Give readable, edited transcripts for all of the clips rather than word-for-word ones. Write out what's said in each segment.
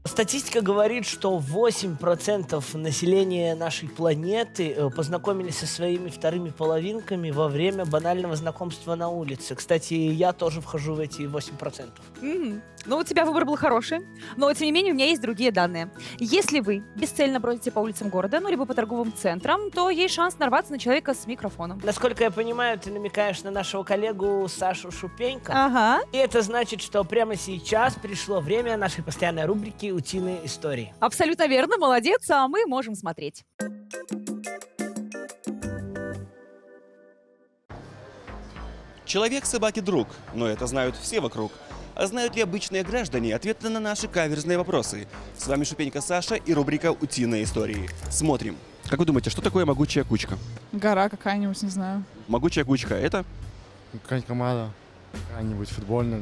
Статистика говорит, что 8% населения нашей планеты познакомились со своими вторыми половинками во время банального знакомства на улице. Кстати, я тоже вхожу в эти 8%. Ну, у тебя выбор был хороший, но, тем не менее, у меня есть другие данные. Если вы бесцельно бродите по улицам города, ну, либо по торговым центрам, то есть шанс нарваться на человека с микрофоном. Насколько я понимаю, ты намекаешь на нашего коллегу Сашу Шупенько. Ага. И это значит, что прямо сейчас пришло время нашей постоянной рубрики «Утиные истории». Абсолютно верно, молодец, а мы можем смотреть. Человек собаке друг, но это знают все вокруг. А знают ли обычные граждане ответы на наши каверзные вопросы? С вами Шупенько Саша и рубрика «Утиные истории». Смотрим. Как вы думаете, что такое могучая кучка? Гора какая-нибудь, не знаю. Могучая кучка – это? Какая-нибудь команда, какая-нибудь футбольная.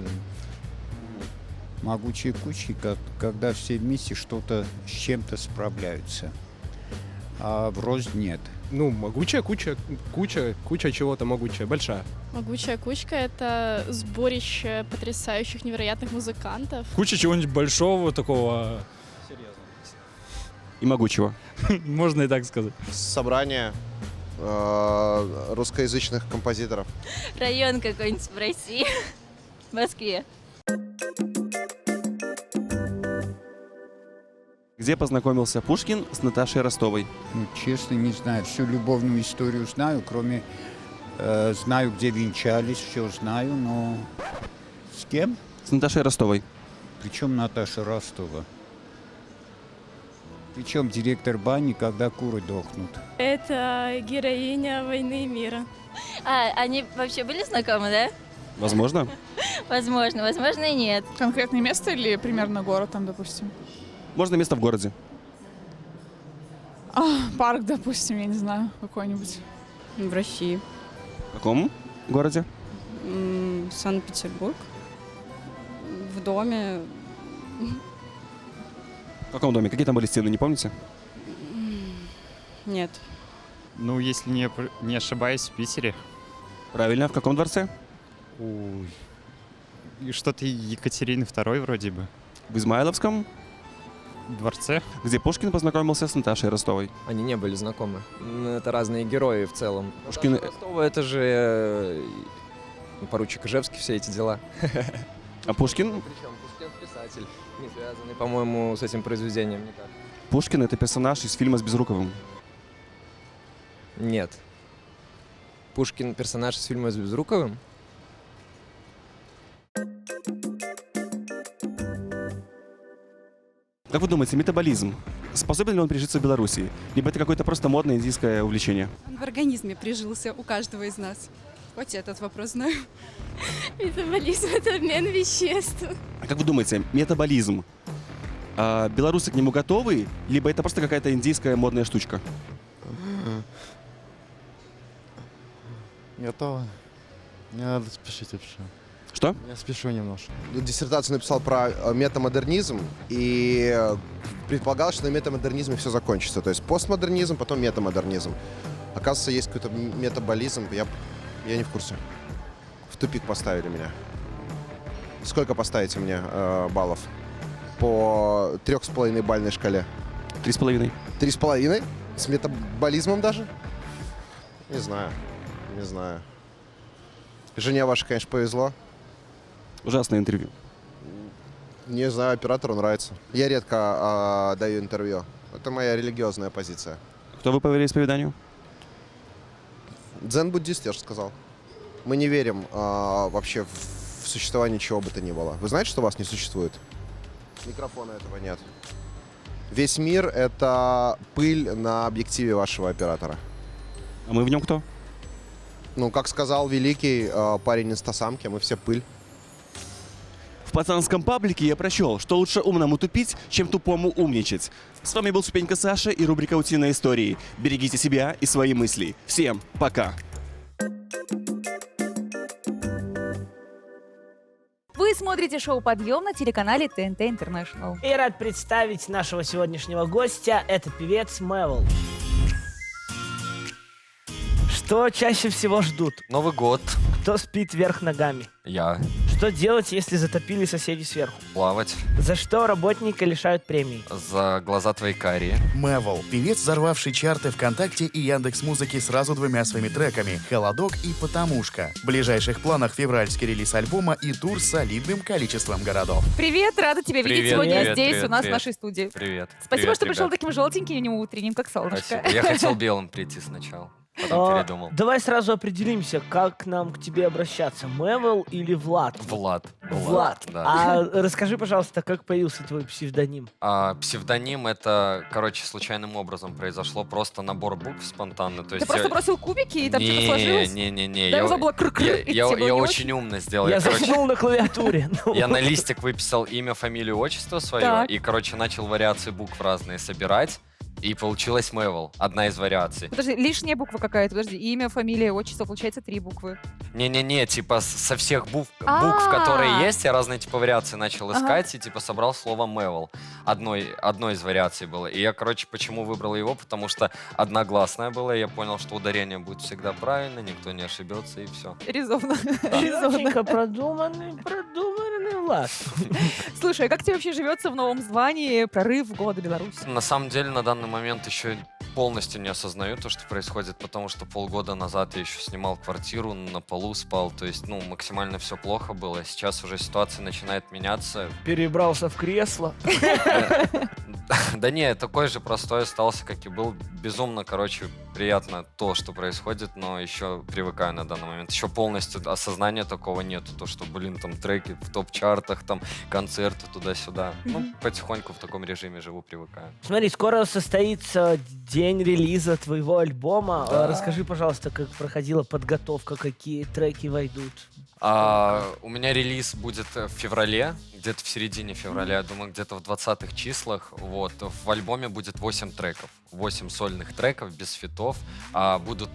Могучие кучки, когда все вместе что-то с чем-то справляются. А вроде нет. Ну, могучая куча чего-то могучая, большая. Могучая кучка — это сборище потрясающих, невероятных музыкантов. Куча чего-нибудь большого такого. И могучего. Можно и так сказать. Собрание русскоязычных композиторов. Район какой-нибудь в России, в Москве. Где познакомился Пушкин с Наташей Ростовой? Ну, честно, не знаю. Всю любовную историю знаю, кроме... знаю, где венчались, все знаю, но... С кем? С Наташей Ростовой. Причем Наташа Ростова? Причем директор бани, когда куры дохнут? Это героиня «Войны и мира». А, они вообще были знакомы, да? Возможно. Возможно, возможно и нет. Конкретное место или примерно город там, допустим? Можно место в городе. Парк, допустим, я не знаю, какой-нибудь. В России. В каком городе? Санкт-Петербург. В доме. В каком доме? Какие там были стены, не помните? Нет. Ну, если не ошибаюсь, в Питере. Правильно. В каком дворце? Ой. И что-то Екатерины II вроде бы. В Измайловском дворце. Где Пушкин познакомился с Наташей Ростовой. Они не были знакомы. Это разные герои в целом. Пушкин... Ростова — это же поручик Ижевский, все эти дела. А Пушкин? Причем Пушкин писатель, не связанный, по-моему, с этим произведением никак. Пушкин — это персонаж из фильма с Безруковым. Нет. Пушкин — персонаж из фильма с Безруковым? Как вы думаете, метаболизм способен ли он прижиться в Беларуси? Либо это какое-то просто модное индийское увлечение? Он в организме прижился у каждого из нас. Хоть этот вопрос знаю. Метаболизм — это обмен веществ. А как вы думаете, метаболизм, белорусы к нему готовы? Либо это просто какая-то индийская модная штучка? Готово. Не надо спешить вообще. Что? Я спешу немножко. Диссертацию написал про метамодернизм и предполагал, что на метамодернизме все закончится. То есть постмодернизм, потом метамодернизм. Оказывается, есть какой-то метаболизм. Я не в курсе. В тупик поставили меня. Сколько поставите мне баллов? По 3,5-бальной шкале. 3,5. 3,5? С метаболизмом даже? Не знаю. Не знаю. Жене вашей, конечно, повезло. Ужасное интервью. Не знаю, оператору нравится. Я редко даю интервью. Это моя религиозная позиция. Кто вы по вероисповеданию? Дзен-буддист, я же сказал. Мы не верим вообще в существование чего бы то ни было. Вы знаете, что вас не существует? Микрофона этого нет. Весь мир — это пыль на объективе вашего оператора. А мы в нем кто? Ну, как сказал великий парень из Тасамки, мы все пыль. В пацанском паблике я прочел, что лучше умному тупить, чем тупому умничать. С вами был Шупенько Саша и рубрика «Утиные истории». Берегите себя и свои мысли. Всем пока! Вы смотрите шоу «Подъем» на телеканале ТНТ Интернешнл. И рад представить нашего сегодняшнего гостя. Это певец Мэвл. Что чаще всего ждут? Новый год. Кто спит вверх ногами? Я. Что Что делать, если затопили соседи сверху? Плавать. За что работника лишают премии? За глаза твои карие. Мэвл, певец, взорвавший чарты ВКонтакте и Яндекс.Музыки сразу двумя своими треками «Холодок» и «Потомушка». В ближайших планах февральский релиз альбома и тур с солидным количеством городов. Привет, рада тебя видеть Привет, сегодня привет, здесь, привет, у нас привет. в нашей студии. Привет. Спасибо, Привет, что пришел ребят. таким желтеньким и утренним, как солнышко. Спасибо. Я хотел белым прийти сначала, потом передумал. Давай сразу определимся, как нам к тебе обращаться. Мэвл или Влад? Влад. Влад. Да. А расскажи, пожалуйста, как появился твой псевдоним? Псевдоним это, короче, случайным образом произошло. Просто набор букв спонтанно. То Ты есть просто бросил кубики и там что-то сложилось? Не. Да, его было кры-кры, и тебе было не Я очень? очень умно сделал. Я короче, заснул на клавиатуре. Я на листик выписал имя, фамилию, отчество свое. Так. И, короче, начал вариации букв разные собирать. И получилась Мэвл, одна из вариаций. Подожди, лишняя буква какая-то, подожди. Имя, фамилия, отчество, получается 3 буквы. Не-не-не, типа со всех букв, А. которые есть, я разные типа вариации начал Ага. искать и типа собрал слово Мэвл. Одной из вариаций было. И я, короче, почему выбрал его? Потому что одногласное было, и я понял, что ударение будет всегда правильно, никто не ошибется, и все. Резонно. Резонно. Четенько продуманный Влад. Слушай, а как тебе вообще живется в новом звании «Прорыв года Беларуси»? На самом деле, на данный момент еще полностью не осознаю то, что происходит, потому что полгода назад я еще снимал квартиру, на полу спал, то есть, максимально все плохо было. Сейчас уже ситуация начинает меняться. Перебрался в кресло. Да не, такой же простой остался, как и был. Безумно, приятно то, что происходит, но еще привыкаю на данный момент. Еще полностью осознания такого нету, то, что, там треки в топ-чартах, там концерты туда-сюда. Потихоньку в таком режиме живу, привыкаю. Смотри, скоро состоится день релиза твоего альбома. Да. Расскажи, пожалуйста, как проходила подготовка, какие треки войдут. У меня релиз будет в феврале, где-то в середине февраля, я думаю, где-то в 20-х числах. Вот. В альбоме будет 8 треков, 8 сольных треков без фитов. Будут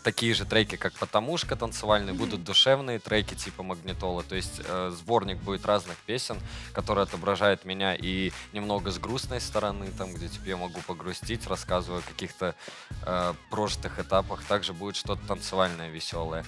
такие же треки, как «Потомушка» танцевальные, будут душевные треки типа «Магнитола». То есть сборник будет разных песен, которые отображают меня и немного с грустной стороны, там, где типа я могу погрустить, рассказываю о каких-то прожитых этапах. Также будет что-то танцевальное, веселое.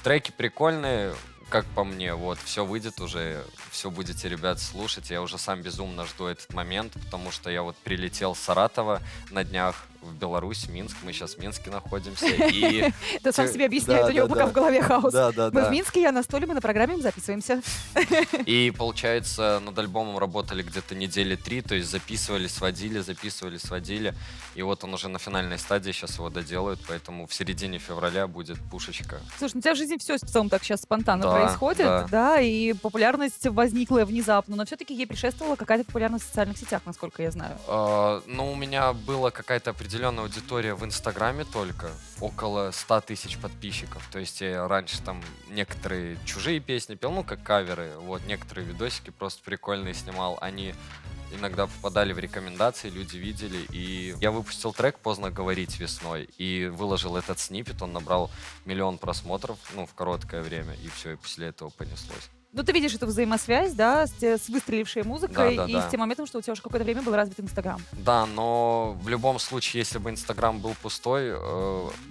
Треки прикольные, как по мне, все выйдет уже, все будете, ребят, слушать. Я уже сам безумно жду этот момент, потому что я прилетел с Саратова на днях в Беларусь, Минск. Мы сейчас в Минске находимся. И... Ты сам себе объясняет, у него пока в голове хаос. Мы в Минске, я на стуле, мы на программе, мы записываемся. И, получается, над альбомом работали где-то недели 3, то есть записывали, сводили. И вот он уже на финальной стадии, сейчас его доделают, поэтому в середине февраля будет пушечка. Слушай, у тебя в жизни все в целом так сейчас спонтанно Да, происходит, да. И популярность возникла внезапно, но все-таки ей предшествовала какая-то популярность в социальных сетях, насколько я знаю. У меня была какая-то определенная аудитория в Инстаграме только, около 100 тысяч подписчиков. То есть я раньше там некоторые чужие песни пел, как каверы, некоторые видосики просто прикольные снимал. Они иногда попадали в рекомендации, люди видели. И я выпустил трек «Поздно говорить» весной и выложил этот сниппет, он набрал 1 миллион просмотров, в короткое время, и все, и после этого понеслось. Ты видишь эту взаимосвязь, да, с выстрелившей музыкой Да. с тем моментом, что у тебя уже какое-то время был развит Инстаграм. Да, но в любом случае, если бы Инстаграм был пустой,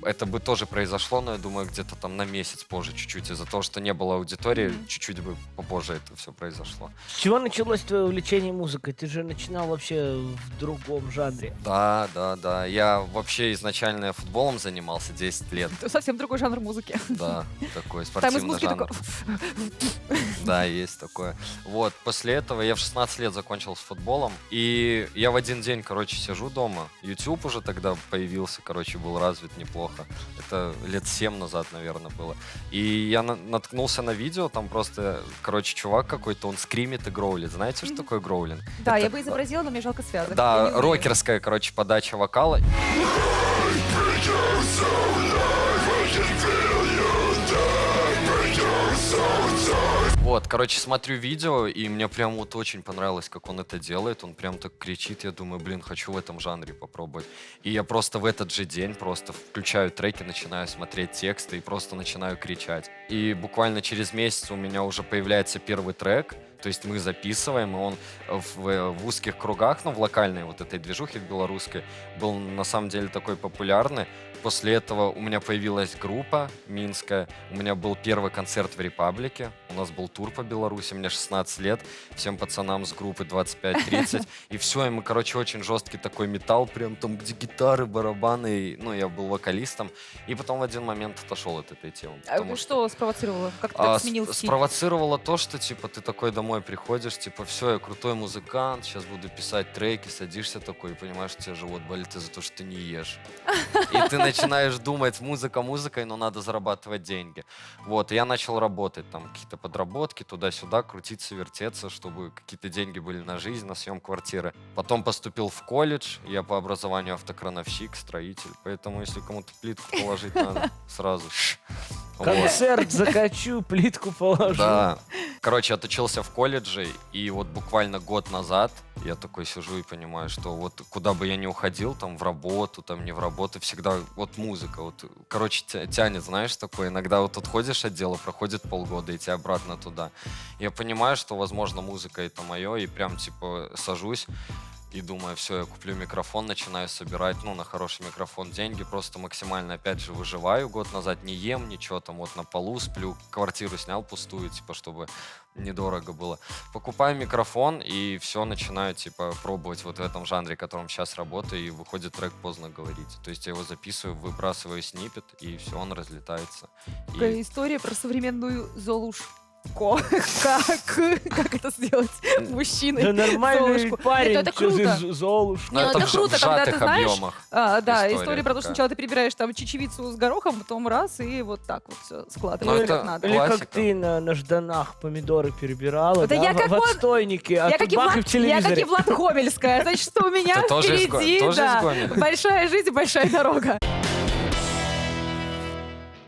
это бы тоже произошло, но я думаю, где-то там на месяц позже чуть-чуть. Из-за того, что не было аудитории, чуть-чуть бы попозже это все произошло. С чего началось твое увлечение музыкой? Ты же начинал вообще в другом жанре. Да. Я вообще изначально футболом занимался 10 лет. Это совсем другой жанр музыки. Да, такой Там из спортивный музыки жанр. такой... Да, есть такое. После этого я в 16 лет закончил с футболом. И я в один день, сижу дома. YouTube уже тогда появился, был развит неплохо. Это лет 7 назад, наверное, было. И я наткнулся на видео, там просто, чувак какой-то, он скримит и гроулит. Знаете, что такое гроулинг? Да, я бы изобразила, но мне жалко связок. Да, рокерская, подача вокала. Смотрю видео, и мне прям очень понравилось, как он это делает. Он прям так кричит, я думаю, хочу в этом жанре попробовать. И я просто в этот же день включаю треки, начинаю смотреть тексты и просто начинаю кричать. И буквально через месяц у меня уже появляется первый трек. То есть мы записываем, и он в узких кругах, в локальной этой движухе белорусской, был на самом деле такой популярный. После этого у меня появилась группа минская, у меня был первый концерт в Репаблике, он нас был тур по Беларуси, мне 16 лет, всем пацанам с группы 25-30. И все, и мы, короче, очень жесткий такой металл, прям там, где гитары, барабаны. Ну, я был вокалистом. И потом в один момент отошел от этой темы. Что спровоцировало? Как ты так сменил стиль? Спровоцировало то, что, типа, ты такой домой приходишь, типа, все, я крутой музыкант, сейчас буду писать треки, садишься такой и понимаешь, что у тебя живот болит из-за того, что ты не ешь. И ты начинаешь думать, музыка музыкой, но надо зарабатывать деньги. Вот, и я начал работать, там, какие-то подработки, туда-сюда, крутиться, вертеться, чтобы какие-то деньги были на жизнь, на съем квартиры. Потом поступил в колледж, я по образованию автокрановщик, строитель, поэтому, если кому-то плитку положить надо, сразу. Концерт закачу, плитку положу. Да. Короче, отучился в колледже, и вот буквально год назад я такой сижу и понимаю, что вот куда бы я ни уходил, там, в работу, там, не в работу, всегда вот музыка, вот, короче, тянет, знаешь, такое. Иногда вот отходишь от дела, проходит полгода, и тебя обратно туда. Я понимаю, что, возможно, музыка это мое, и прям, типа, сажусь и думаю, все, я куплю микрофон, начинаю собирать, ну, на хороший микрофон деньги, просто максимально, опять же, выживаю. Год назад не ем ничего, там, вот на полу сплю, квартиру снял пустую, типа, чтобы недорого было. Покупаю микрофон и все, начинаю, типа, пробовать вот в этом жанре, в котором сейчас работаю, и выходит трек «Поздно говорить». То есть я его записываю, выбрасываю сниппет, и все, он разлетается. Такая история про современную Золушку. Как это сделать? Мужчины. Да нормальный парень, это что круто. ты Золушка. Но это круто, в когда ты сжатых знаешь. объемах. Да, история про то, такая. что сначала ты перебираешь там чечевицу с горохом, потом раз, и вот так вот все Ну, складываешь это как надо. Или как классика. ты на Жданах помидоры перебирала, Это да, я как в отстойнике, а Я тут как, и бах, и в я как и телевизоре. Влад Гомельская. Значит, что у меня Ты тоже из впереди, тоже из да, Гомеля? большая жизнь, большая дорога.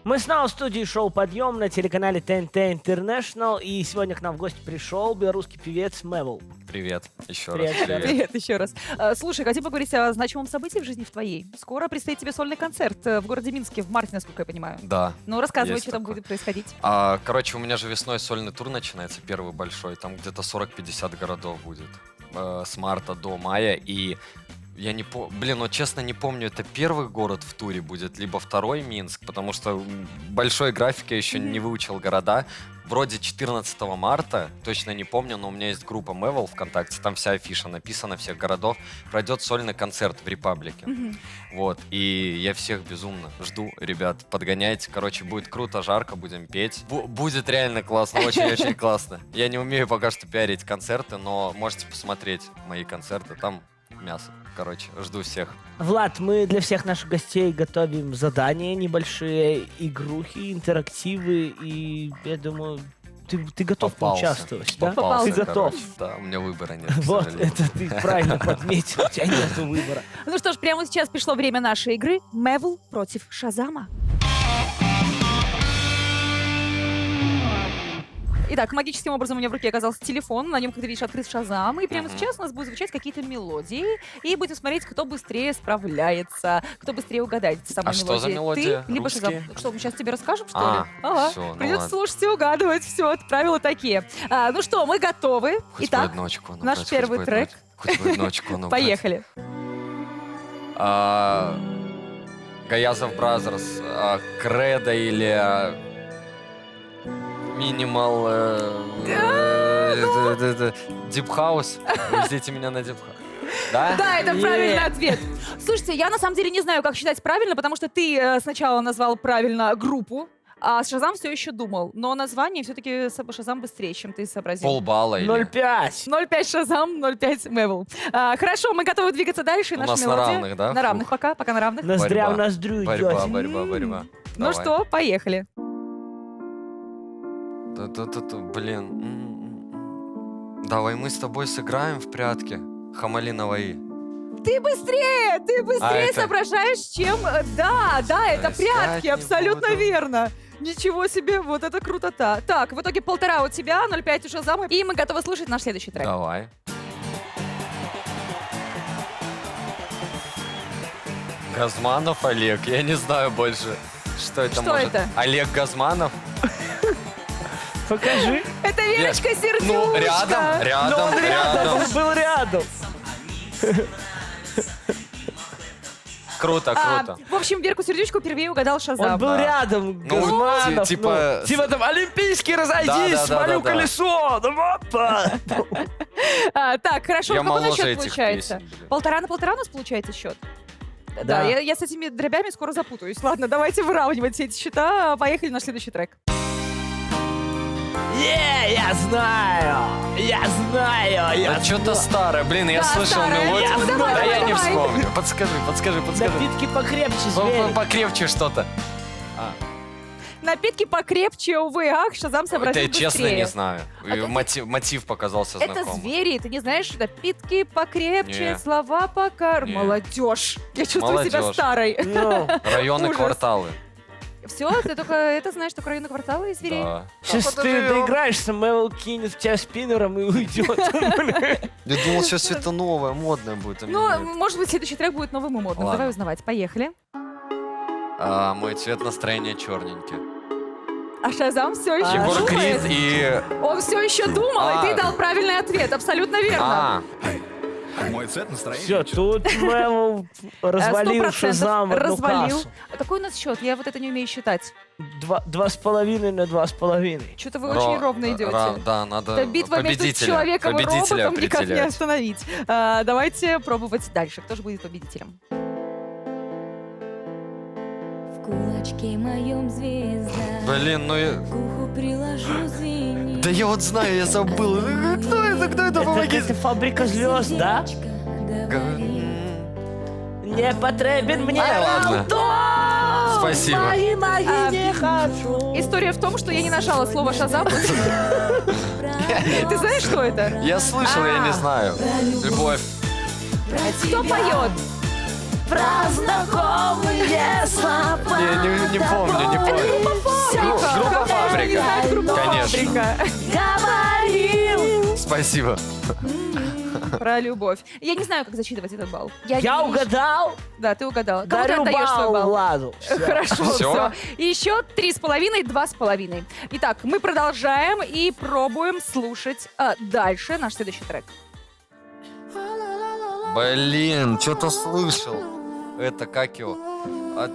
Мы снова в студии шоу «Подъем» на телеканале ТНТ International, и сегодня к нам в гости пришел белорусский певец Мэвл. Привет, еще Привет, раз. привет. Привет еще раз. Слушай, хотим поговорить о значимом событии в жизни в твоей. Скоро предстоит тебе сольный концерт в городе Минске в марте, насколько я понимаю. Да. Ну, рассказывай, Есть что там такое. будет происходить. Короче, у меня же весной сольный тур начинается, первый большой. Там где-то 40-50 городов будет с марта до мая. И я не помню, вот честно не помню, это первый город в туре будет, либо второй Минск, потому что большой график, я еще не выучил города. Вроде 14 марта, точно не помню, но у меня есть группа Мэвл ВКонтакте, там вся афиша написана, всех городов. Пройдет сольный концерт в Репаблике. Вот, и я всех безумно жду, ребят, подгоняйте. Короче, будет круто, жарко, будем петь. Будет реально классно, очень-очень классно. Я не умею пока что пиарить концерты, но можете посмотреть мои концерты, там мясо. Короче, жду всех. Влад, мы для всех наших гостей готовим задания небольшие, игрухи, интерактивы, и я думаю, ты готов поучаствовать, да? Попался, Ты готов. короче. Да, у меня выбора нет, к Вот, сожалению. это ты правильно подметил, у тебя нет выбора. Ну что ж, прямо сейчас пришло время нашей игры Мэвл против Шазама. Итак, магическим образом у меня в руке оказался телефон, на нем, как ты видишь, открыт Шазам, и прямо сейчас у нас будут звучать какие-то мелодии, и будем смотреть, кто быстрее справляется, кто быстрее угадает эти самые А мелодии. что за мелодия? Ты, либо Русские? Шазам. Что, мы сейчас тебе расскажем, что ли? Ага. Всё, ну Придется ладно. слушать и угадывать, все, правила такие. Ну что, мы готовы. Хоть Итак, бы одну очко набрать, наш хоть первый бы трек. Хоть бы одну очко набрать. Поехали. Гаязов Бразерс, Кредо или Минимал Дип Хаус. Вы ждите меня на Дип Хаус. Да? Да, это правильный ответ. Слушайте, я на самом деле не знаю, как считать правильно, потому что ты сначала назвал правильно группу, а Шазам все еще думал. Но название все-таки Шазам быстрее, чем ты сообразил. Полбалла или... 0,5. 0,5 Шазам, 0,5 Мэвл. Хорошо, мы готовы двигаться дальше. У Наша нас на мелодия. равных, да? На равных пока на равных. Ноздря в ноздрю Борьба, идет. борьба. Ну Давай. что, поехали. Блин. Давай мы с тобой сыграем в прятки. Хамали Наваи. Ты быстрее это- соображаешь, чем... Да, это Искать прятки, не абсолютно буду. верно. Ничего себе, вот это крутота. Так, в итоге 1,5 у тебя, 0,5 у Шазама, и мы готовы слушать наш следующий трек. Давай. Газманов Олег. Я не знаю больше, что это Что может. это? Олег Газманов? Покажи. Это Верочка Сердючка. Ну, Но рядом, он был рядом. Круто, круто. В общем, Верку Сердючку впервые угадал Шазам. Он был рядом, Ну, Газманов. типа- Типа там, олимпийский, разойдись, свалю да. колесо. Ну, опа. Так, хорошо, Я какой у нас моложе счет этих получается? песен, блин. 1,5 на 1,5 у нас получается счет? Да. Я с этими дробями скоро запутаюсь. Ладно, давайте выравнивать все эти счета. Поехали на следующий трек. Я знаю, Да что-то старое. Блин, я Да, слышал старое. мелодию. Ну, давай, Да я не давай. вспомню. Подскажи. Напитки покрепче, зверь. Покрепче что-то. Напитки покрепче, увы, ах, Шазам сообразил Это честно быстрее. не знаю. И мотив показался Это знакомым. звери, ты не знаешь, напитки покрепче, Не. слова пока... Не. Молодежь. Я чувствую себя Молодежь. старой. Ну, Районы, Ужас. кварталы. Все, ты только это знаешь, только районы кварталы и зверей? Да. сейчас ты доиграешься, Мэл кинет в тебя спиннером и уйдет. Я думал, сейчас что-то новое, модное будет. Ну, может быть, следующий трек будет новым и модным. Ладно. Давай узнавать. Поехали. Мой цвет настроения черненький. А Шазам все еще Егор думает. Крид и... Он все еще думал, и ты дал правильный ответ. Абсолютно верно. Мой цвет настроения. Все, тут Мэл развалил 100% Шазам одну развалил. кассу. А какой у нас счет? Я вот это не умею считать. 2,5 на 2,5. Что-то вы очень ровно идете. Да, надо Это битва между человеком и роботом никак не остановить. Давайте пробовать дальше. Кто же будет победителем? В кулачке моем звезда. Блин, ну я... К уху приложу звенит. Да я вот знаю, я забыл. Кто это? Помогите. Это фабрика звезд, да? Не потребен мне Ай, ладно. алтон, Спасибо. мои не хочу. История в том, что я не нажала слово «Шазам». Ты знаешь, что это? Я слышал, я не знаю. Любовь. Кто поет? Про знакомые слова. Не помню. Группа «Фабрика». Конечно. Говорил. Спасибо. Про любовь. Я не знаю, как зачитывать этот балл. Я угадал. Да, ты угадала. Кому ты Дарю отдаешь свой балл балл? Владу. Хорошо, Всё? все. И еще 3,5, 2,5. Итак, мы продолжаем и пробуем слушать дальше наш следующий трек. Блин, что-то слышал. Это как его?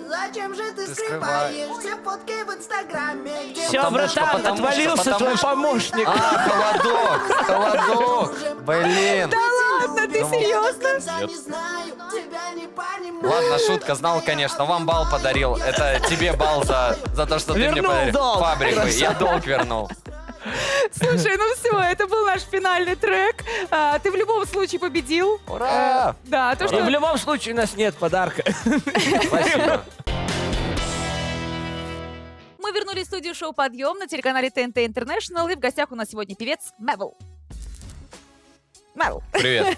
Зачем же ты скрываешь все фотки в Инстаграме? Все, Потому братан, что- отвалился потому твой что- помощник. Холодок. Блин. Да ладно, ты серьезно? Ладно, шутка, знал, конечно. Вам балл подарил. Это тебе балл за то, что ты мне Вернул подарил. долг. Фабрику. Я долг вернул. Слушай, ну все, это был наш финальный трек. Ты в любом случае победил. Ура! Да, то, И в что... любом случае у нас нет подарка. Спасибо. Мы вернулись в студию шоу «Подъем» на телеканале ТНТ International, и в гостях у нас сегодня певец Мэвл. Мэвл. Привет.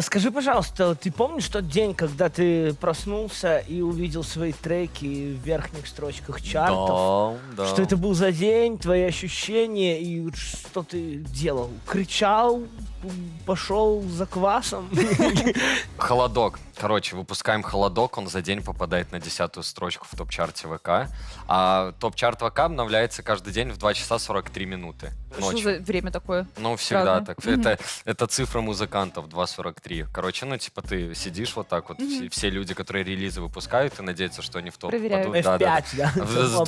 Скажи, пожалуйста, ты помнишь тот день, когда ты проснулся и увидел свои треки в верхних строчках чартов? Да. Что это был за день, твои ощущения и что ты делал? Кричал, пошел за квасом? Холодок. Короче, выпускаем «Холодок», он за день попадает на 10-ю строчку в топ-чарте ВК. А топ-чарт ВК обновляется каждый день в 2 часа 43 минуты Что ночью. за время такое? Ну, всегда Странно. так. Это цифра музыкантов, 2.43. Короче, ну, типа, ты сидишь вот так вот, все люди, которые релизы выпускают, и надеются, что они в топ Проверяют. попадут. F5, да? С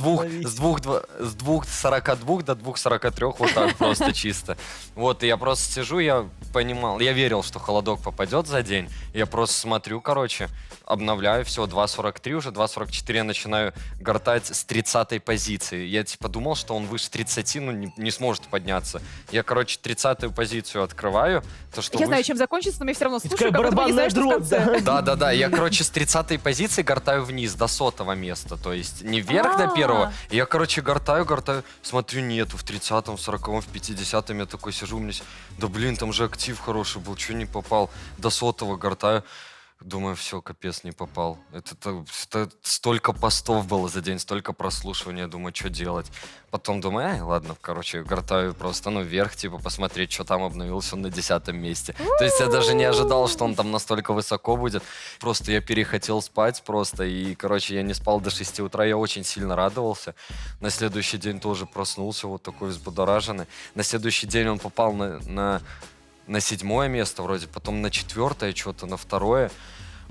2.42 до 2.43 вот так просто чисто. Вот, и я просто сижу, я понимал, я верил, что «Холодок» попадет за день. Я просто смотрю, короче, обновляю, все, 2.43 уже, 2.44 я начинаю гортать с 30-й позиции. Я типа думал, что он выше 30, ну не сможет подняться. Я, короче, 30-ю позицию открываю. То, что Я знаю, выше- чем закончится, но я все равно такая слушаю, как будто бы не барабанная знаю, что в дробь, конце. Да. Я, короче, с 30-й позиции гортаю вниз до 100-го места. То есть не вверх до первого. И я, короче, гортаю. Смотрю, нету. В 30-м, в 40-м, в 50-м я такой сижу. У меня... Да блин, там же актив хороший был. Чего не попал? До 100-го гортаю. Думаю, все, капец, не попал. Это столько постов было за день, столько прослушивания. Думаю, что делать? Потом думаю, ладно, короче, гортаю просто, вверх, типа, посмотреть, что там обновился, он на 10-м месте. То есть я даже не ожидал, что он там настолько высоко будет. Просто я перехотел спать просто, и, короче, я не спал до 6 утра. Я очень сильно радовался. На следующий день тоже проснулся, вот такой взбудораженный. На следующий день он попал на 7-е место вроде, потом на 4-е, что-то на 2-е.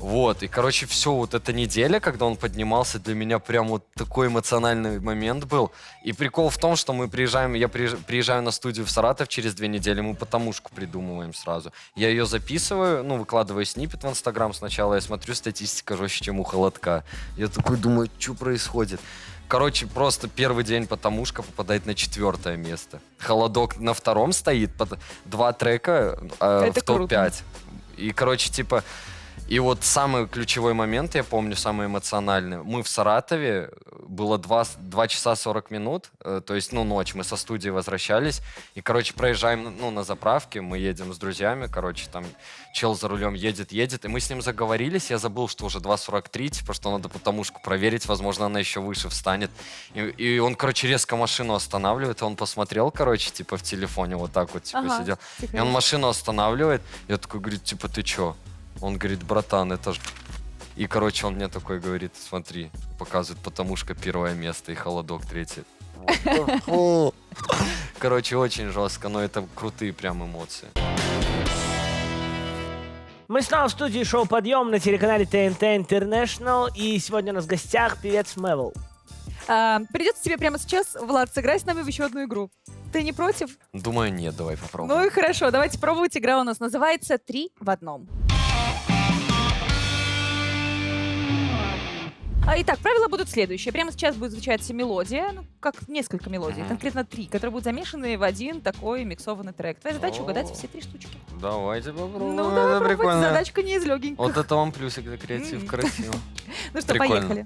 Вот, и, короче, все, вот эта неделя, когда он поднимался, для меня прям вот такой эмоциональный момент был. И прикол в том, что я приезжаю на студию в Саратов через 2 недели, мы потомушку придумываем сразу. Я ее записываю, выкладываю сниппет в Инстаграм сначала, я смотрю, статистика жестче, чем у Холодка. Я такой думаю, что происходит? Короче, просто первый день потомушка попадает на 4-е место. Холодок на 2-м стоит, 2 трека в топ-5. И, короче, типа... И вот самый ключевой момент, я помню, самый эмоциональный. Мы в Саратове, было 2 часа 40 минут, то есть, ночь, мы со студии возвращались. И, короче, проезжаем, на заправке, мы едем с друзьями, короче, там чел за рулем едет, и мы с ним заговорились, я забыл, что уже 2:43, типа, что надо потомушку проверить, возможно, она еще выше встанет. И он, короче, резко машину останавливает, и он посмотрел, короче, типа, в телефоне вот так вот, типа, сидел. И он машину останавливает, я такой, говорит, типа, ты чё? Он говорит, братан, это ж... И, короче, он мне такой говорит, смотри, показывает потомушка 1-е место и Холодок 3-е. Короче, очень жестко, но это крутые прям эмоции. Мы снова в студии шоу «Подъем» на телеканале ТНТ International, и сегодня у нас в гостях певец Мэвл. Придется тебе прямо сейчас, Влад, сыграть с нами в еще одну игру. Ты не против? Думаю, нет, давай попробуем. Ну и хорошо, давайте пробовать. Игра у нас называется «3 в одном». Итак, правила будут следующие. Прямо сейчас будет звучать мелодия, как несколько мелодий, конкретно 3, которые будут замешаны в один такой миксованный трек. Твоя задача угадать все 3 штучки. Давайте попробуем. Ну да, попробуйте, задачка не из легеньких. Вот это вам плюсик за креатив, красиво. Ну что, поехали.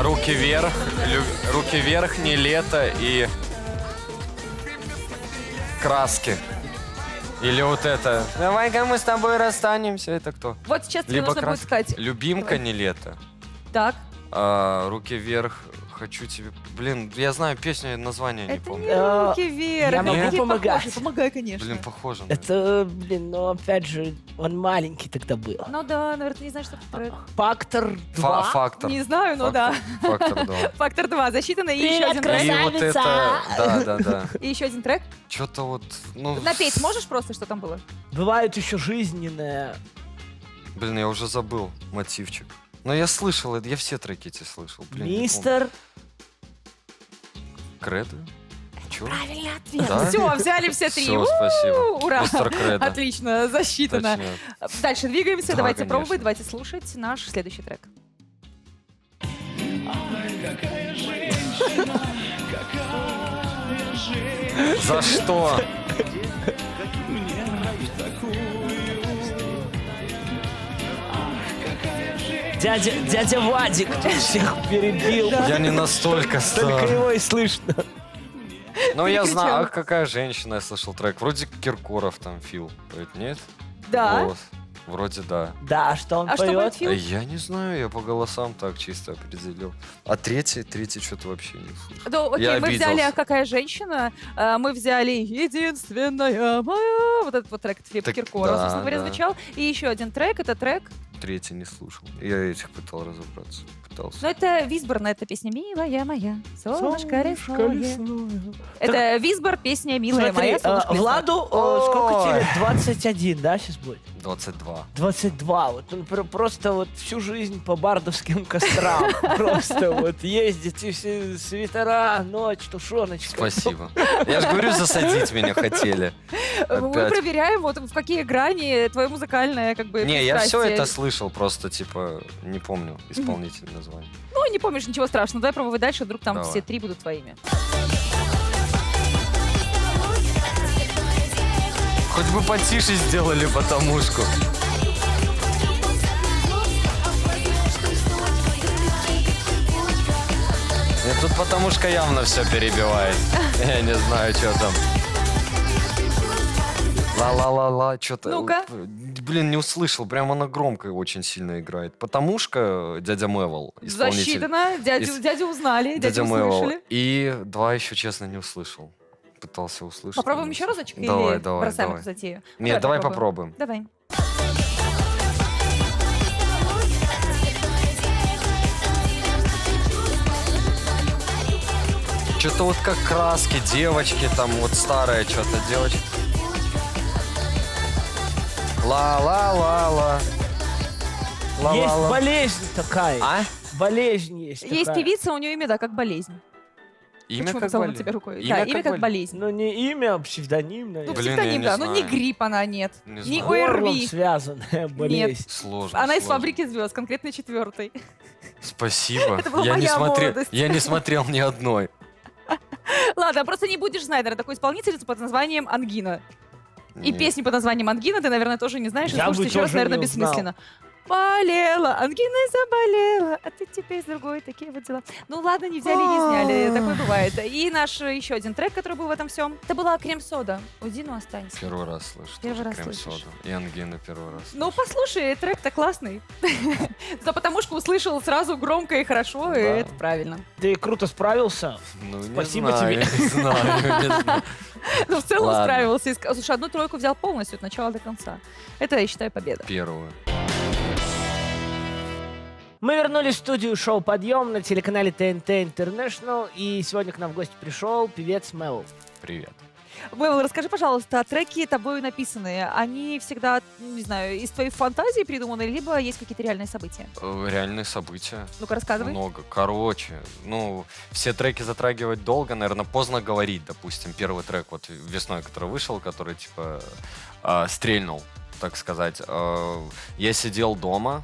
Руки вверх, не лето и краски. Или вот это. Давай-ка мы с тобой расстанемся. Это кто? Вот сейчас тебе нужно будет сказать. Любимка, не лето. Так. Руки вверх. Хочу тебе... Блин, я знаю песню, название не помню. Это не руки вверх. Я могу помогать. Помогай, конечно. Блин, похоже. Это, опять же, он маленький тогда был. Ну да, наверное, не знаешь, что это трек. Фактор 2. Фактор. Не знаю, но да. Фактор 2. Фактор 2. Засчитано. И еще один трек. И вот это... Да. И еще один трек. Что-то вот... Напеть сможешь просто, что там было? Бывает еще жизненное. Блин, я уже забыл мотивчик. Но я слышал, я все треки эти слышал. Блин, Мистер... Кредо? Чё? Правильный ответ. Да? Все, взяли все 3. Все, спасибо. Ура! Мистер Кредо. Отлично, засчитано. Точнее. Дальше двигаемся. Да, давайте конечно. пробовать, давайте слушать наш следующий трек. За что? Дядя Вадик тут всех перебил. Я не настолько Только стар. его и слышно. Ну, я Перекричал. знаю, какая женщина, я слышал трек. Вроде Киркоров там фил. Поет, нет? Да. Голос. Вроде да. Да, что он А что поет? будет фил? Я не знаю, я по голосам так чисто определил. А третий что-то вообще не слышал. Ну, окей, Я мы взяли обиделся. «Какая женщина», мы взяли «Единственная моя», вот этот вот трек Филиппа Так, Киркорова, да, собственно говоря, да. звучал. И еще один трек, это трек, Третий не слушал. Я этих пытался разобраться. ну это Висборна, это песня «Милая моя, солнышко лесное». Это Висбор, песня «Милая Смотри, моя, солнышко лесное». Владу сколько тебе? 21, да, сейчас будет? 22. 22. Вот он просто вот всю жизнь по бардовским кострам. Просто вот ездит, и все свитера, ночь, тушеночка. Спасибо. Я же говорю, засадить меня хотели. Мы Опять. проверяем, вот в какие грани твое музыкальное как бы Не, я все пристрастие. это слышал, просто типа не помню исполнительное название. Ну, не помнишь, ничего страшного. Давай пробовать дальше, вдруг там Давай. все 3 будут твоими. Хоть бы потише сделали потомушку. И тут потомушка явно все перебивает. Я не знаю, что там. Ла-ла-ла-ла, что-то... Ну-ка. Блин, не услышал, прям она громко очень сильно играет. Потомушка, дядя Мэвл, исполнитель. Засчитано. Дядю узнали, дядю Мэвл. услышали. И 2 еще, честно, не услышал. Пытался услышать. Попробуем но не еще услышал. разочек Давай, или давай, бросаем давай. эту затею? Нет, давай попробуем. Давай. Что-то вот как краски, девочки, там вот старая что-то девочка. Ла-ла-ла-ла. Есть болезнь такая. А? Болезнь есть Есть такая. певица, у нее имя, да, как болезнь. Имя Почему как показала на болезнь? тебя рукой? Имя Да, как имя как болезнь. болезнь. Ну, не имя, а псевдоним, Ну, наверное. Блин, псевдоним, я да, не ну не знаю. грипп она, нет. Не Не знаю. Горлом ОРВИ. связанная болезнь. Сложно. Она из сложно. «Фабрики звезд», конкретно 4-й. Спасибо. Это была я, не моя молодость. я не смотрел ни одной. Ладно, просто не будешь знать, наверное, такой исполнительницу под названием Ангина. И Нет. песню под названием Ангина ты, наверное, тоже не знаешь. И Я бы слушать еще раз, тоже наверное, не узнал. бессмысленно. Болела, ангиной заболела, а ты теперь с другой, такие вот дела. Ну ладно, не взяли, не сняли, такое бывает. И наш еще один трек, который был в этом всем, это была «Крем-сода». Удину останется. Первый раз слышу. Первый тоже раз крем-сода. слышишь. И ангины первый раз. Ну, послушай, трек-то классный. Да потому что услышал сразу громко и хорошо, и это правильно. Ты круто справился. Ну, не Спасибо знаю, тебе. Не знаю, не знаю. Ну, в целом Ладно. справился. Слушай, одну тройку взял полностью от начала до конца. Это, я считаю, победа. Первую. Мы вернулись в студию шоу «Подъем» на телеканале ТНТ International, и сегодня к нам в гости пришел певец Мэл. Привет. Мэл, расскажи, пожалуйста, треки тобой написанные, они всегда, не знаю, из твоей фантазии придуманы, либо есть какие-то реальные события? Реальные события. Ну-ка, рассказывай. Много. Короче, ну, все треки затрагивать долго, наверное, поздно говорить, допустим. Первый трек вот весной, который вышел, который, типа, стрельнул, так сказать. Я сидел дома,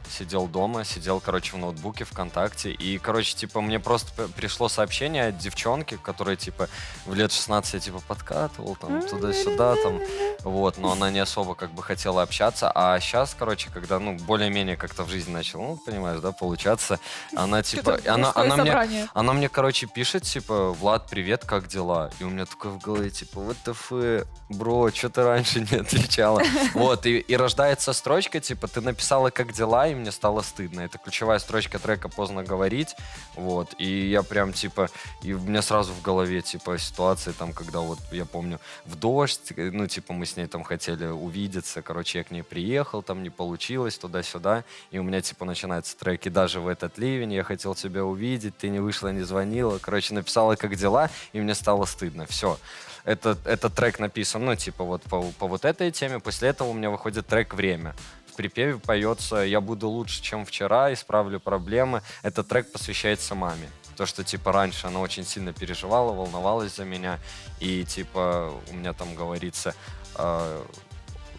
короче, в ноутбуке, ВКонтакте, и, короче, типа, мне просто пришло сообщение от девчонки, которая, типа, в лет 16 я, типа, подкатывал, там, туда-сюда, там, вот, но она не особо, как бы, хотела общаться, а сейчас, короче, когда, ну, более-менее как-то в жизни начал, ну, понимаешь, да, получаться, она, типа, она мне, короче, пишет, типа, Влад, привет, как дела? И у меня такое в голове, типа, WTF, бро, что ты раньше не отвечала? Вот, и рождается строчка, типа, ты написала, как дела, и мне стало стыдно. Это ключевая строчка трека «Поздно говорить», вот, и я прям, типа, и у меня сразу в голове, типа, ситуации, там, когда вот, я помню, в дождь, ну, типа, мы с ней там хотели увидеться, короче, я к ней приехал, там, не получилось, туда-сюда, и у меня, типа, начинается трек, и даже в этот ливень я хотел тебя увидеть, ты не вышла, не звонила, короче, написала, как дела, и мне стало стыдно, все. Этот трек написан, ну, типа, вот по вот этой теме. После этого у меня выходит трек «Время». В припеве поется «Я буду лучше, чем вчера, исправлю проблемы». Этот трек посвящается маме. То, что, типа, раньше она очень сильно переживала, волновалась за меня. И, типа, у меня там говорится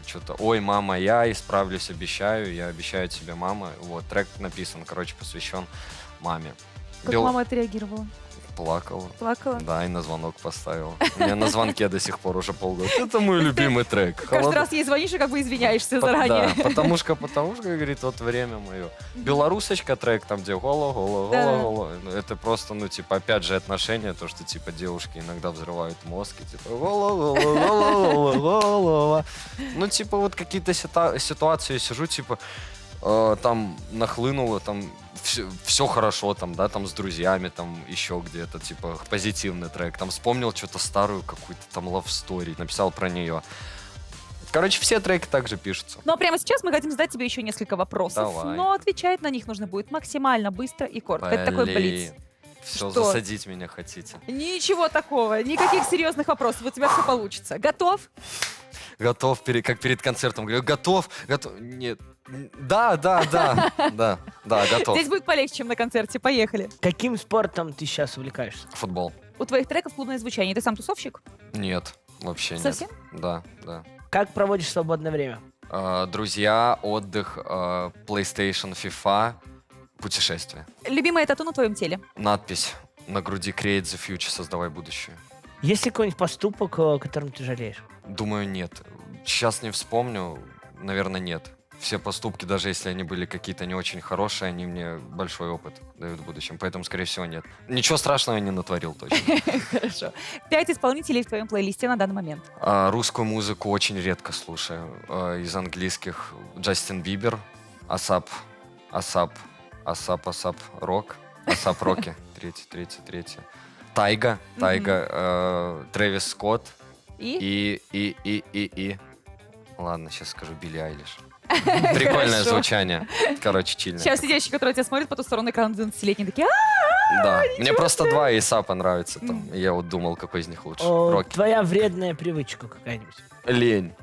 что-то «Ой, мама, я исправлюсь, обещаю, я обещаю тебе, мама». Вот, трек написан, короче, посвящен маме. Как мама отреагировала? Плакала. Плакала? Да, и на звонок поставила. У меня на звонке до сих пор уже полгода. Это мой любимый трек. Каждый раз ей звонишь и как бы извиняешься заранее. Да, потому что, говорит, вот время мое. Белорусочка трек, там, где голо. Это просто, ну, типа, опять же, отношения, то, что, типа, девушки иногда взрывают мозг, и, типа, голова. Ну, типа, вот какие-то ситуации, сижу, типа, там нахлынуло, там все хорошо, там, да, там с друзьями, там еще где-то, типа, позитивный трек, там вспомнил что-то старую какую-то там love story, написал про нее. Короче, все треки также пишутся. Но прямо сейчас мы хотим задать тебе еще несколько вопросов, Давай. но отвечать на них нужно будет максимально быстро и коротко. Это такой блиц. Все, Что? засадить меня хотите. Ничего такого, никаких серьезных вопросов, у тебя все получится. Готов? Готов, как перед концертом. Говорю, готов. Нет. Да, готов. Здесь будет полегче, чем на концерте. Поехали. Каким спортом ты сейчас увлекаешься? Футбол. У твоих треков клубное звучание. Ты сам тусовщик? Нет, вообще Совсем? нет. Да. Как проводишь свободное время? Друзья, отдых, PlayStation, FIFA, путешествия. Любимое тату на твоем теле? Надпись на груди «Create the future», создавай будущее. Есть ли какой-нибудь поступок, о котором ты жалеешь? Думаю, нет. Сейчас не вспомню, наверное, нет. Все поступки, даже если они были какие-то не очень хорошие, они мне большой опыт дают в будущем. Поэтому, скорее всего, нет. Ничего страшного я не натворил точно. Хорошо. 5 исполнителей в твоем плейлисте на данный момент. Русскую музыку очень редко слушаю. Из английских Джастин Бибер, Асап Рок, Асап Роки, третий. Тайга, Трэвис Скотт и... Ладно, сейчас скажу Билли Айлиш. Прикольное звучание. Короче, чильно. Сейчас сидящие, которые тебя смотрят по ту сторону экрана, 12-летние, такие: Да. Мне просто два ИСАПа нравятся там. И я вот думал, какой из них лучше. Рокки. Твоя вредная привычка какая-нибудь? Лень,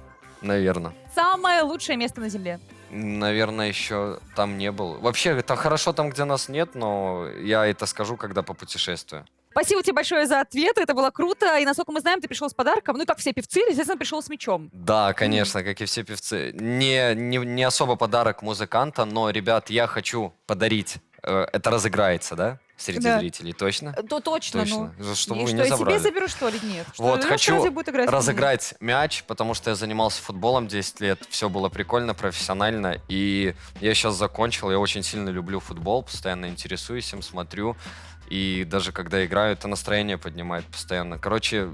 наверное. Самое лучшее место на Земле. Наверное, еще там не был. Вообще, это хорошо там, где нас нет, но я это скажу, когда попутешествую. Спасибо тебе большое за ответы, это было круто. И, насколько мы знаем, ты пришел с подарком. Ну, и как все певцы, естественно, пришел с мячом. Да, конечно, как и все певцы. Не особо подарок музыканта, но, ребят, я хочу подарить. Это разыграется, да? Среди зрителей, точно? То точно, Точно. ну. Чтобы И вы что, не я забрали. себе заберу, что ли? Нет. Что, Вот, Лёша хочу разве будет играть? разыграть мяч, потому что я занимался футболом 10 лет. Все было прикольно, профессионально. И я сейчас закончил. Я очень сильно люблю футбол, постоянно интересуюсь им, смотрю. И даже когда играю, это настроение поднимает постоянно. Короче,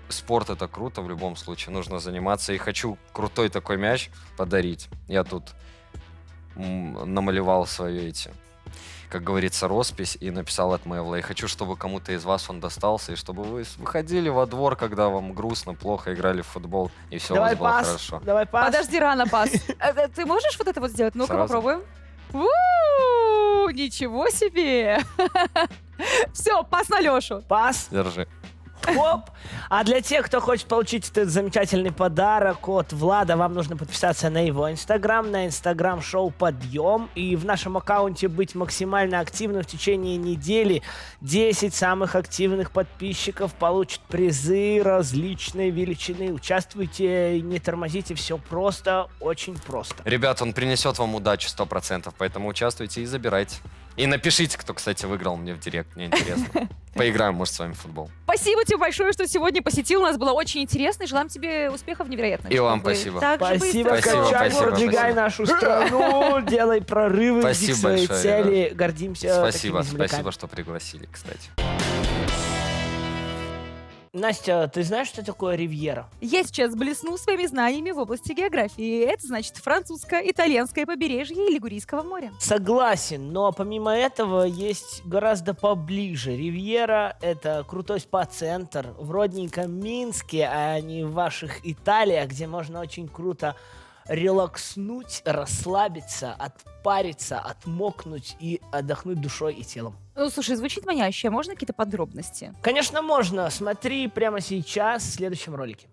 спорт — это круто в любом случае. Нужно заниматься. И хочу крутой такой мяч подарить. Я тут намалевал свои как говорится, роспись и написал от Мэвла. И хочу, чтобы кому-то из вас он достался, и чтобы вы выходили во двор, когда вам грустно, плохо, играли в футбол, и все у вас было хорошо. Давай пас. Подожди, рано пас. Ты можешь вот это вот сделать? Ну-ка, Сразу? попробуем. Ничего себе! Все, пас на Лешу. Пас. Держи. Хоп. А для тех, кто хочет получить этот замечательный подарок от Влада, вам нужно подписаться на его инстаграм, на инстаграм шоу «Подъем». И в нашем аккаунте быть максимально активным в течение недели. 10 самых активных подписчиков получат призы различной величины. Участвуйте, не тормозите, все просто, очень просто. Ребят, он принесет вам удачу 100%, поэтому участвуйте и забирайте. И напишите, кто, кстати, выиграл мне в директ, мне интересно. Поиграем, может, с вами в футбол. Спасибо тебе большое, что сегодня посетил. У нас было очень интересно. И желаем тебе успехов невероятных. И вам чтобы спасибо. так же Спасибо, быстро Спасибо, Качан, спасибо, продвигай спасибо. нашу страну, делай прорывы, иди к Спасибо своей большое, цели, гордимся Спасибо, такими земляками. спасибо, что пригласили, кстати. Настя, ты знаешь, что такое ривьера? Я сейчас блесну своими знаниями в области географии. Это значит французское, итальянское побережье и Лигурийского моря. Согласен, но помимо этого есть гораздо поближе. Ривьера — это крутой спа-центр в родненьком Минске, а не в ваших Италиях, где можно очень круто релакснуть, расслабиться, отпариться, отмокнуть и отдохнуть душой и телом. Ну, слушай, звучит маняще. Можно какие-то подробности? Конечно, можно. Смотри прямо сейчас в следующем ролике.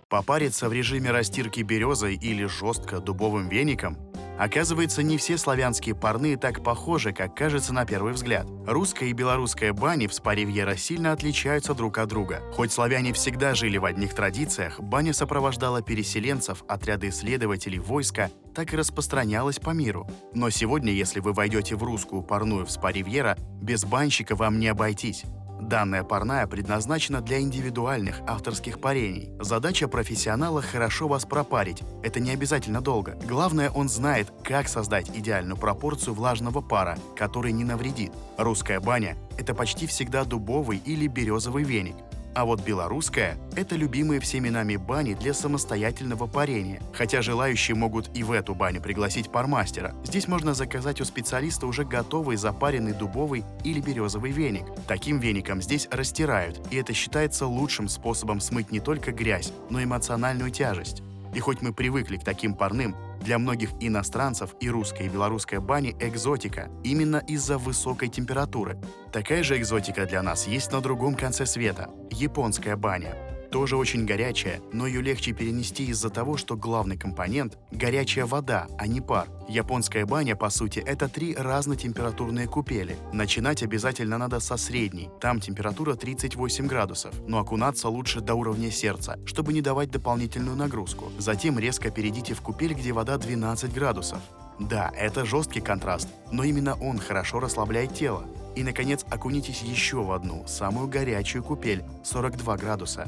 Попариться в режиме растирки березой или жестко дубовым веником? Оказывается, не все славянские парные так похожи, как кажется на первый взгляд. Русская и белорусская бани в спа-ривьера сильно отличаются друг от друга. Хоть славяне всегда жили в одних традициях, баня сопровождала переселенцев, отряды исследователей, войска, так и распространялась по миру. Но сегодня, если вы войдете в русскую парную в спа-ривьера, без банщика вам не обойтись. Данная парная предназначена для индивидуальных авторских парений. Задача профессионала — хорошо вас пропарить. Это не обязательно долго. Главное, он знает, как создать идеальную пропорцию влажного пара, который не навредит. Русская баня — это почти всегда дубовый или березовый веник. А вот белорусская — это любимые всеми нами бани для самостоятельного парения. Хотя желающие могут и в эту баню пригласить пармастера. Здесь можно заказать у специалиста уже готовый запаренный дубовый или березовый веник. Таким веником здесь растирают, и это считается лучшим способом смыть не только грязь, но и эмоциональную тяжесть. И хоть мы привыкли к таким парным, для многих иностранцев и русская, и белорусская бани — экзотика, именно из-за высокой температуры. Такая же экзотика для нас есть на другом конце света — японская баня. Тоже очень горячая, но ее легче перенести из-за того, что главный компонент — горячая вода, а не пар. Японская баня, по сути, это 3 разнотемпературные купели. Начинать обязательно надо со средней, там температура 38 градусов, но окунаться лучше до уровня сердца, чтобы не давать дополнительную нагрузку. Затем резко перейдите в купель, где вода 12 градусов. Да, это жесткий контраст, но именно он хорошо расслабляет тело. И, наконец, окунитесь еще в одну, самую горячую купель — 42 градуса.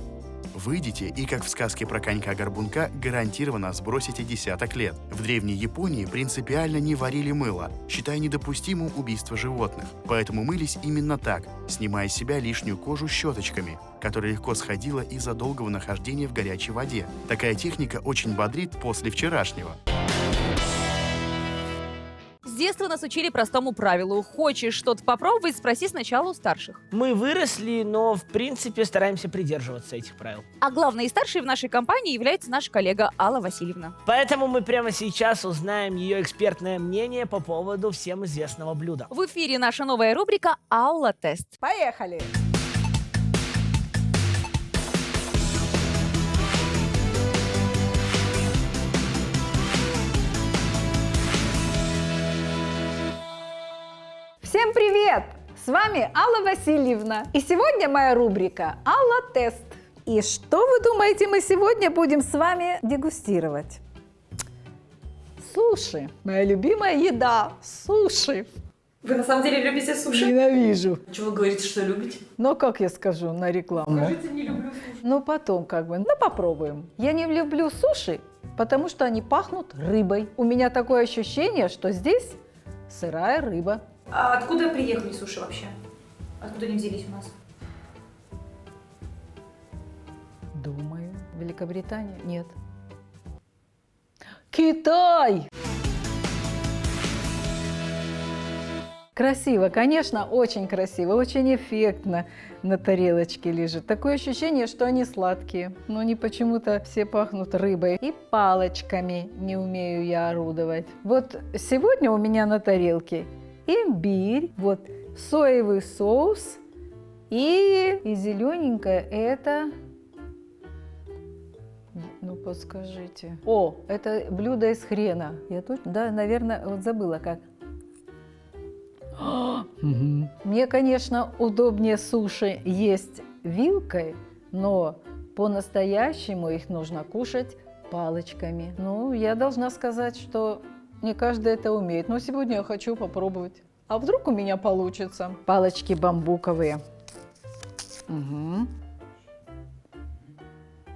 Выйдите и, как в сказке про конька-горбунка, гарантированно сбросите десяток лет. В Древней Японии принципиально не варили мыло, считая недопустимым убийство животных. Поэтому мылись именно так, снимая с себя лишнюю кожу щеточками, которая легко сходила из-за долгого нахождения в горячей воде. Такая техника очень бодрит после вчерашнего. детства нас учили простому правилу. Хочешь что-то попробовать, спроси сначала у старших. Мы выросли, но в принципе стараемся придерживаться этих правил. А главной и старшей в нашей компании является наша коллега Алла Васильевна. Поэтому мы прямо сейчас узнаем ее экспертное мнение по поводу всем известного блюда. В эфире наша новая рубрика «Алла Тест». Поехали! Всем привет! С вами Алла Васильевна. И сегодня моя рубрика «Алла Тест». И что вы думаете, мы сегодня будем с вами дегустировать? Суши. Моя любимая еда. Суши. Вы на самом деле любите суши? Ненавижу. Чего вы говорите, что любите? Ну, как я скажу на рекламу? Скажите, не люблю суши. Ну, потом попробуем. Я не люблю суши, потому что они пахнут рыбой. У меня такое ощущение, что здесь сырая рыба. А откуда приехали суши вообще? Откуда они взялись у нас? Думаю, Великобритания? Нет. Китай! Красиво, конечно, очень красиво, очень эффектно на тарелочке лежит. Такое ощущение, что они сладкие, но они почему-то все пахнут рыбой. И палочками не умею я орудовать. Вот сегодня у меня на тарелке имбирь, вот соевый соус и зелененькое это... Ну, подскажите. О, это блюдо из хрена. Я тут, да, наверное, вот забыла как. Мне, конечно, удобнее суши есть вилкой, но по-настоящему их нужно кушать палочками. Ну, я должна сказать, что не каждый это умеет, но сегодня я хочу попробовать. А вдруг у меня получится? Палочки бамбуковые. Угу.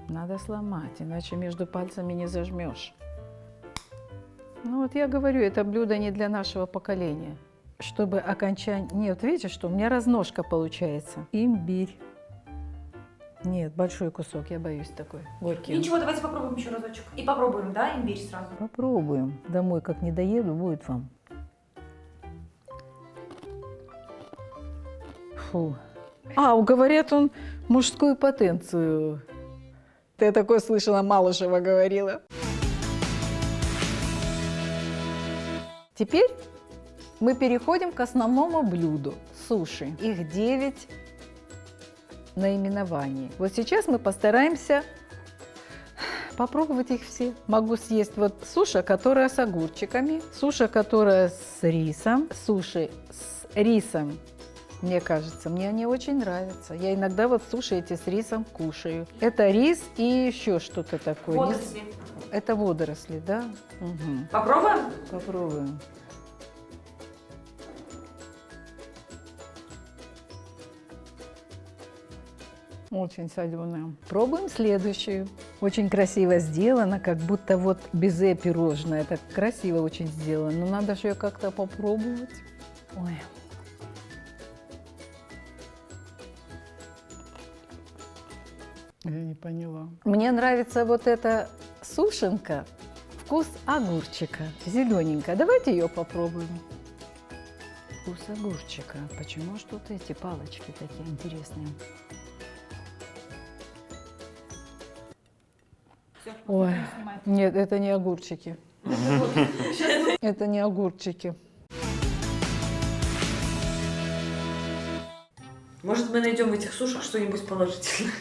Надо сломать, иначе между пальцами не зажмешь. Ну вот я говорю, это блюдо не для нашего поколения. Чтобы окончание... Нет, видите, что у меня разножка получается. Имбирь. Нет, большой кусок, я боюсь такой. Горький. Ничего, давайте попробуем еще разочек. И попробуем, да, имбирь сразу? Попробуем. Домой как не доеду, будет вам. Фу. Говорят, он мужскую потенцию. Я такое слышала, Малышева говорила. Теперь мы переходим к основному блюду – суши. Их 9 наименований. Вот сейчас мы постараемся попробовать их все. Могу съесть вот суша, которая с огурчиками, суша, которая с рисом, суши с рисом. Мне кажется, мне они очень нравятся. Я иногда вот суши эти с рисом кушаю. Это рис и еще что-то такое. Водоросли. Это водоросли, да? Угу. Попробуем? Попробуем. Очень соленая. Пробуем следующую. Очень красиво сделано, как будто вот безе пирожное. Так красиво очень сделано. Но надо же ее как-то попробовать. Ой. Я не поняла. Мне нравится вот эта сушенка. Вкус огурчика. Зелененькая. Давайте ее попробуем. Вкус огурчика. Почему что-то эти палочки такие интересные? Ой, нет, это не огурчики. Это не огурчики. Может, мы найдем в этих сушах что-нибудь положительное?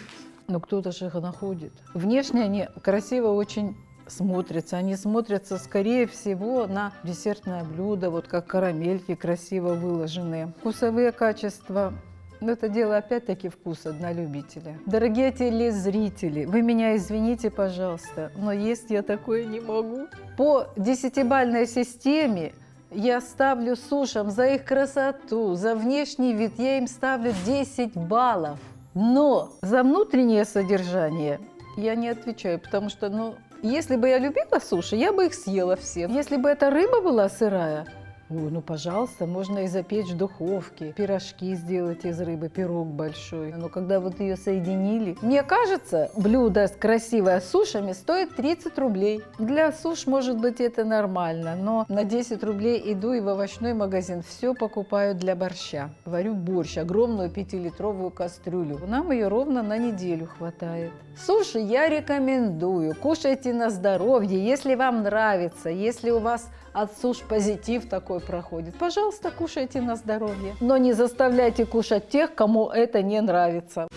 Но кто-то же их находит. Внешне они красиво очень смотрятся. Они смотрятся, скорее всего, на десертное блюдо, вот как карамельки красиво выложенные. Вкусовые качества. Но это дело опять-таки вкуса на любителя. Дорогие телезрители, вы меня извините, пожалуйста, но есть я такое не могу. По 10-бальной системе я ставлю сушам за их красоту, за внешний вид, я им ставлю 10 баллов. Но за внутреннее содержание я не отвечаю, потому что, если бы я любила суши, я бы их съела все. Если бы эта рыба была сырая, Ой, ну пожалуйста, можно и запечь в духовке, пирожки сделать из рыбы, пирог большой. Но когда вот ее соединили, мне кажется, блюдо с красивой сушами стоит 30 рублей. Для суш, может быть, это нормально, но на 10 рублей иду и в овощной магазин, все покупаю для борща. Варю борщ, огромную 5-литровую кастрюлю. Нам ее ровно на неделю хватает. Суши я рекомендую, кушайте на здоровье, если вам нравится, если у вас от суш позитив такой проходит, пожалуйста, кушайте на здоровье. Но не заставляйте кушать тех, кому это не нравится.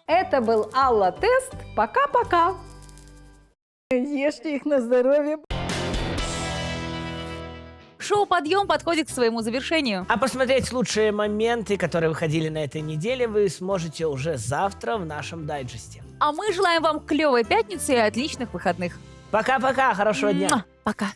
Это был Алла Тест. Пока-пока. Ешьте их на здоровье. Шоу «Подъем» подходит к своему завершению. А посмотреть лучшие моменты, которые выходили на этой неделе, вы сможете уже завтра в нашем дайджесте. А мы желаем вам клевой пятницы и отличных выходных. Пока-пока, хорошего дня. Пока.